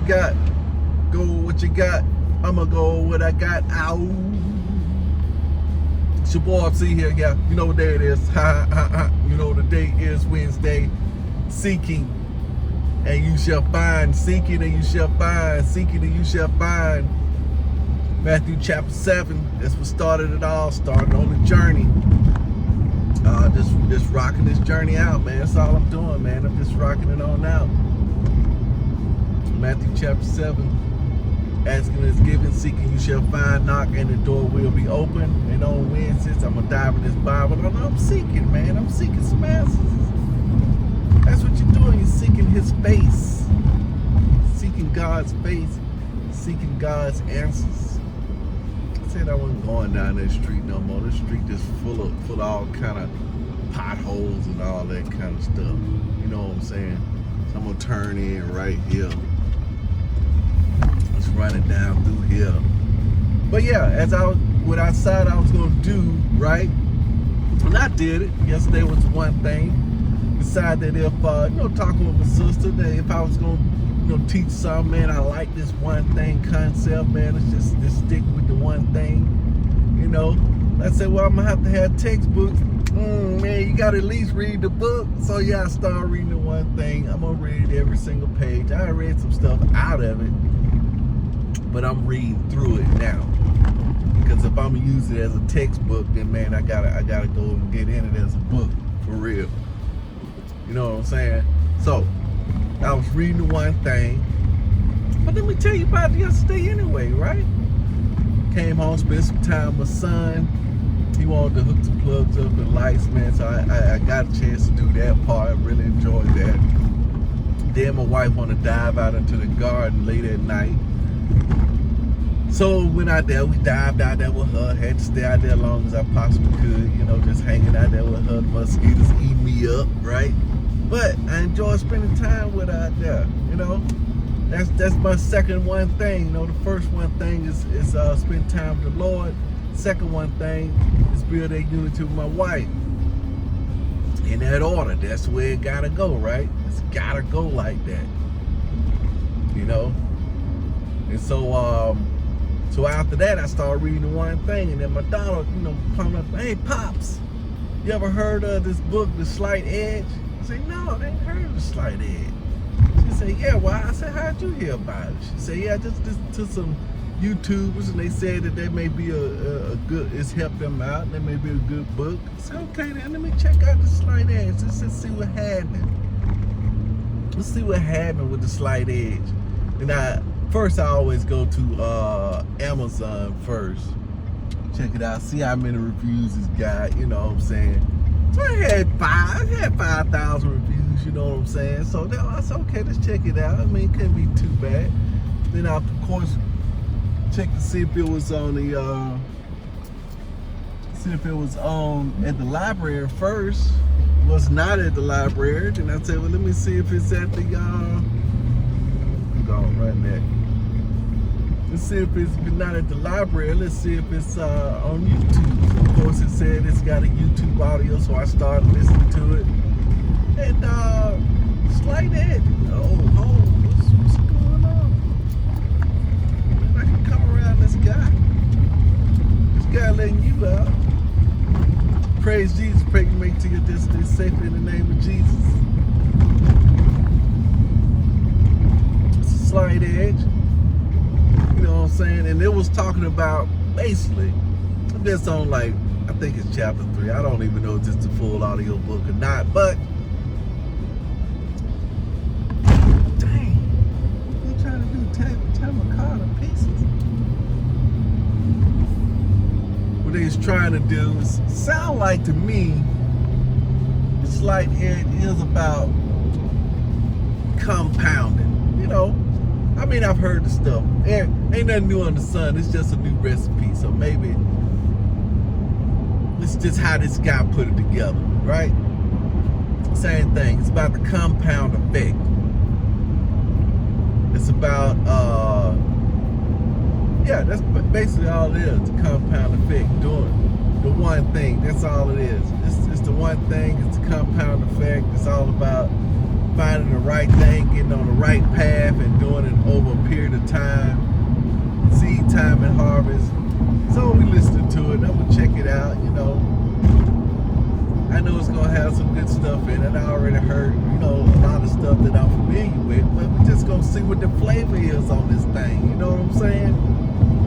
got. Go with what you got. I'ma go with what I got. Ow. It's your boy MC here, yeah. You know what day it is. Ha ha ha. You know the day is Wednesday. Seeking and you shall find. Seeking and you shall find. Seeking and you shall find. Matthew chapter 7. That's what started it all. Started on the journey. Just rocking this journey out, man. That's all I'm doing, man. I'm just rocking it on out. Matthew chapter 7. Asking is given, seeking you shall find, knock and the door will be open. And on Wednesdays, I'm gonna dive in this Bible. I'm seeking, man. I'm seeking some answers. That's what you're doing. You're seeking His face, seeking God's face, seeking God's answers. I said I wasn't going down that street no more. This street just full of all kind of potholes and all that kind of stuff. You know what I'm saying? So I'm gonna turn in right here. Let's run it down through here. But yeah, as what I said I was gonna do, right? And I did it. Yesterday was one thing. Decided that if talking with my sister, that if I was gonna teach something, man, I like this one thing concept, man. Let's just stick with the one thing. I said, well, I'm gonna have to have textbooks. Man, you gotta at least read the book. So yeah, I started reading the one thing. I'm gonna read every single page. I read some stuff out of it, but I'm reading through it now. Because if I'm gonna use it as a textbook, then man, I gotta go and get in it as a book for real. You know what I'm saying? So I was reading the one thing, but let me tell you about it yesterday anyway, right? Came home, spent some time with my son. He wanted to hook some plugs up and lights, man. So I got a chance to do that part. I really enjoyed that. Then my wife wanted to dive out into the garden late at night. So went out there, we dived out there with her. Had to stay out there as long as I possibly could, just hanging out there with her. The mosquitoes eating me up, right? But I enjoy spending time with her out there, That's my second one thing. The first one thing is spend time with the Lord. Second one thing is build a unity with my wife. In that order, that's where it gotta go, right? It's gotta go like that. And so after that, I started reading the one thing, and then my daughter, pumped up, hey, Pops, you ever heard of this book, The Slight Edge? I said, no, I ain't heard of The Slight Edge. She said, yeah, why? I said, how'd you hear about it? She said, yeah, I just listened to some YouTubers, and they said that may be a good, it's helped them out, and that may be a good book. I said, okay, then let me check out The Slight Edge. Let's see what happened. Let's see what happened with The Slight Edge. And First, I always go to Amazon first. Check it out. See how many reviews this guy, you know what I'm saying? So I had 5,000 reviews, you know what I'm saying? So I said, okay, let's check it out. I mean, it couldn't be too bad. Then I, of course, checked to see if it was on at the library first. It was not at the library. Then I said, well, let me see if it's at the I'm going right there. Let's see if it's not at the library. Let's see if it's on YouTube. Of course, it said it's got a YouTube audio, so I started listening to it. And Slight Edge. What's going on? If I can come around this guy letting you out. Praise Jesus. Pray you make it to your destination safely in the name of Jesus. It's a Slight Edge. You know what I'm saying? And it was talking about, basically, this on I think it's chapter 3. I don't even know if it's a full audio book or not, but dang, what you trying to do? Tear my car to pieces. What he's trying to do is sound like to me, it's like it is about compounding, I mean, I've heard the stuff. Ain't nothing new under the sun. It's just a new recipe. So maybe it's just how this guy put it together, right? Same thing. It's about the compound effect. It's about, that's basically all it is. The compound effect. Doing the one thing. That's all it is. It's the one thing. It's the compound effect. It's all about finding the right thing, getting on the right path, and doing it over a period of time. Seed time and harvest. So we listened to it. I'm gonna check it out. I know it's gonna have some good stuff in it. I already heard, a lot of stuff that I'm familiar with, but we're just gonna see what the flavor is on this thing. You know what I'm saying?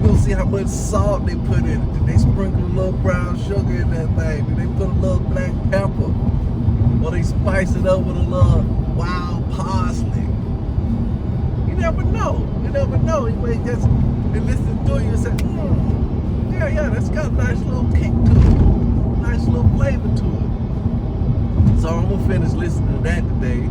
We'll see how much salt they put in it. Did they sprinkle a little brown sugar in that thing? Did they put a little black pepper? Or they spice it up with a little wild parsley? You never know. You never know. You may just listen to it and say, yeah, that's got a nice little kick to it. Nice little flavor to it. So I'm gonna finish listening to that today.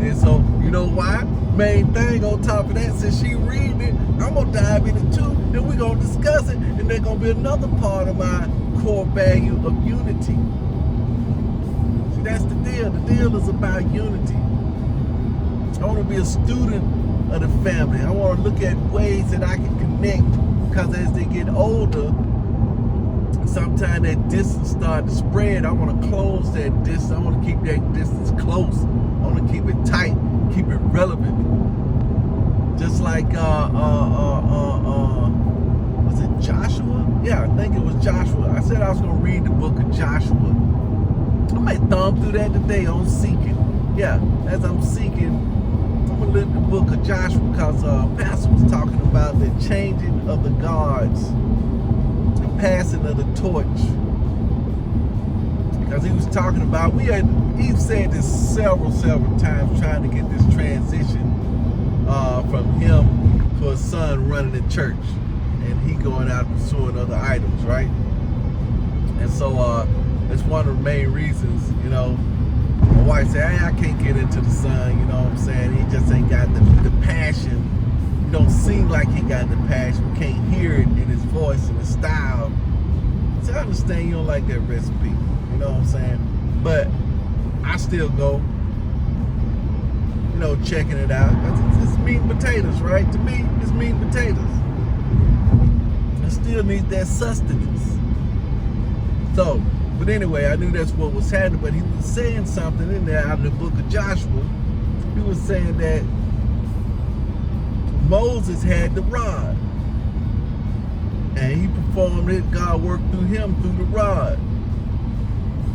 And so, you know why? Main thing on top of that, since she reading it, I'm gonna dive in it too, and we're gonna discuss it, and they're gonna be another part of my core value of unity. See, that's the deal. The deal is about unity. I wanna be a student of the family. I wanna look at ways that I can connect, because as they get older, sometimes that distance starts to spread. I want to close that distance. I want to keep that distance close. I want to keep it tight, keep it relevant. Just like was it Joshua? Yeah, I think it was Joshua. I said I was gonna read the book of Joshua. I might thumb through that today on Seeking. Yeah, as I'm seeking, I'm gonna look at the book of Joshua, because Pastor was talking about the changing of the guards, passing of the torch, because he was talking about, he said this several times, trying to get this transition from him to his son running the church, and he going out pursuing other items, right? And so it's one of the main reasons, my wife said, hey, I can't get into the son, you know what I'm saying? He just ain't got the passion. It don't seem like he got the passion. We can't hear it in his voice and his style. So I understand you don't like that recipe, you know what I'm saying? But I still go, checking it out. It's meat and potatoes, right? To me, it's meat and potatoes. It still needs that sustenance. So, but anyway, I knew that's what was happening, but he was saying something in there out of the book of Joshua. He was saying that Moses had the rod, and he performed it. God worked through him through the rod.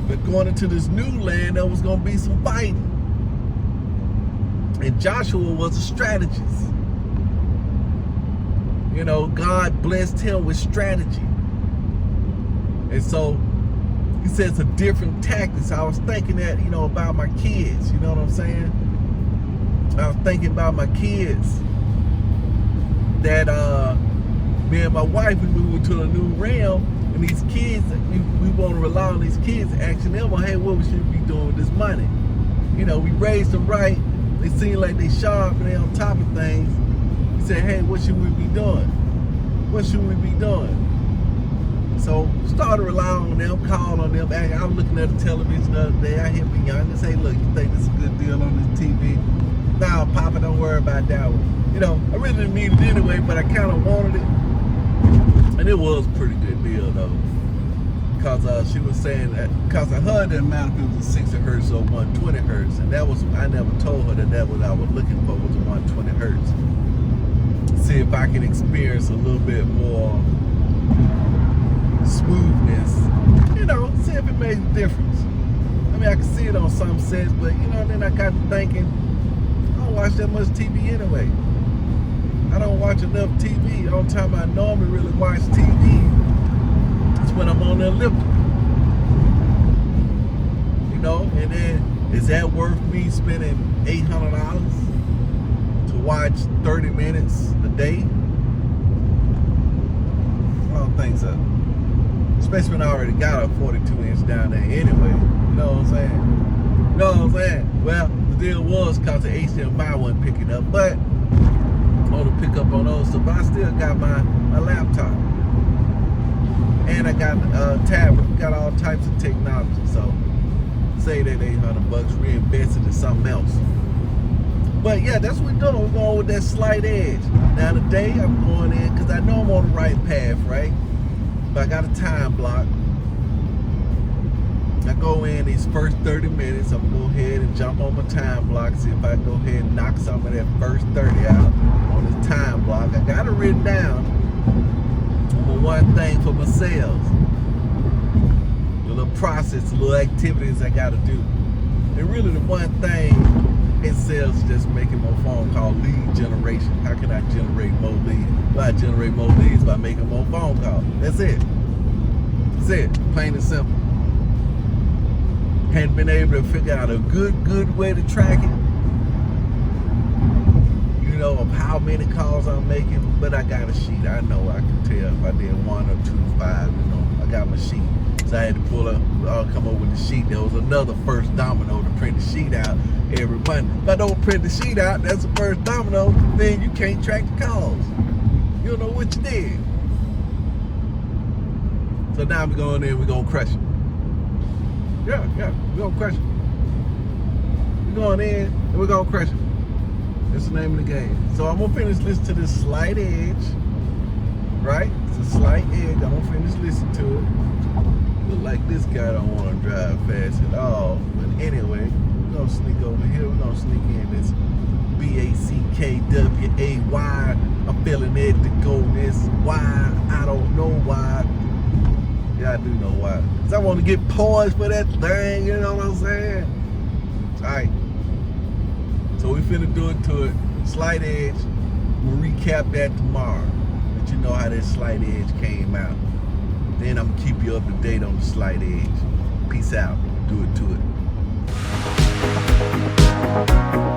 But going into this new land, there was going to be some fighting. And Joshua was a strategist. God blessed him with strategy. And so he says a different tactics. I was thinking that, about my kids. You know what I'm saying? I was thinking about my kids. That me and my wife, we moved to a new realm, and these kids, we want to rely on these kids, asking them, hey, what we should be doing with this money? We raised them right. They seem like they sharp and they on top of things. He said, hey, what should we be doing? What should we be doing? So started relying on them, called on them. I was looking at the television the other day. I hit my youngest, hey, look, you think this is a good deal on this TV? Nah, Papa, don't worry about that one. I really didn't need it anyway, but I kind of wanted it. And it was a pretty good deal, though. Because she was saying that, because I heard that amount if it was a 60 hertz or 120 hertz. And that was, I never told her that what I was looking for was a 120 hertz. See if I can experience a little bit more smoothness. See if it makes a difference. I mean, I can see it on some sets, but, then I got to thinking, I don't watch that much TV anyway. I don't watch enough TV. The only time I normally really watch TV is when I'm on the elliptical. And then is that worth me spending $800 to watch 30 minutes a day? I don't think so. Especially when I already got a 42-inch down there anyway. You know what I'm saying? Well, the deal was because the HDMI wasn't picking up, but I want to pick up on those stuff. But I still got my laptop. And I got a tablet. Got all types of technology. So say that $800 reinvested in something else. But yeah, that's what we're doing. We're going with that slight edge. Now today I'm going in because I know I'm on the right path, right? But I got a time block. I go in these first 30 minutes. I'm gonna go ahead and jump on my time block, see if I can go ahead and knock some of that first 30 out on this time block. I got it written down on one thing for my sales. The little process, the little activities I gotta do. And really the one thing in sales is just making more phone call lead generation. How can I generate more leads? Well, I generate more leads by making more phone calls. That's it. That's it. Plain and simple. Hadn't been able to figure out a good way to track it, you know, of how many calls I'm making, but I got a sheet. I know I can tell if I did 1 or 2, 5, you know, I got my sheet. So I had to come up with the sheet. There was another first domino to print the sheet out every Monday. If I don't print the sheet out, that's the first domino, then you can't track the calls. You don't know what you did. So now we're going in, we're going to crush it. Yeah, we're gonna crush it. We're going in and we're gonna crush it. That's the name of the game. So I'm gonna finish listening to this Slight Edge, right? It's a Slight Edge. I'm gonna finish listening to it. Look like this guy don't want to drive fast at all. But anyway, we're gonna sneak over here. We're gonna sneak in this BACKWAY. I'm feeling it to go this why. I don't know why. Yeah, I do know why. Cause I want to get poised for that thing, you know what I'm saying? Alright. So we finna do it to it. Slight Edge. We'll recap that tomorrow. Let you know how that Slight Edge came out. Then I'm gonna keep you up to date on the Slight Edge. Peace out. Do it to it.